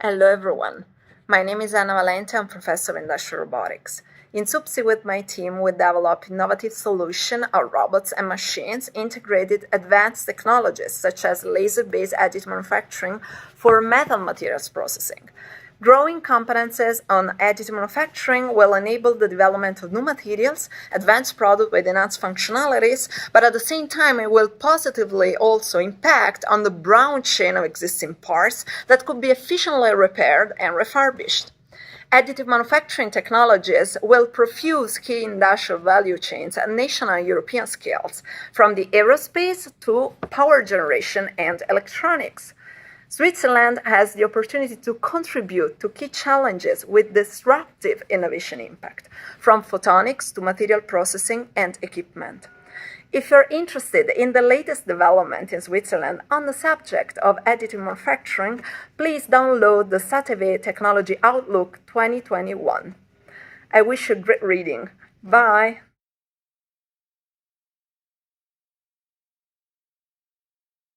Hello everyone, my name is Anna Valente, I'm Professor of Industrial Robotics. In SUPSI with my team, we develop innovative solutions of robots and machines integrated advanced technologies such as laser-based additive manufacturing for metal materials processing. Growing competences on additive manufacturing will enable the development of new materials, advanced products with enhanced functionalities, but at the same time it will positively also impact on the brown chain of existing parts that could be efficiently repaired and refurbished. Additive manufacturing technologies will perfuse key industrial value chains at national and European scales, from the aerospace to power generation and electronics. Switzerland has the opportunity to contribute to key challenges with disruptive innovation impact, from photonics to material processing and equipment. If you're interested in the latest development in Switzerland on the subject of additive manufacturing, please download the SATEV Technology Outlook 2021. I wish you great reading. Bye!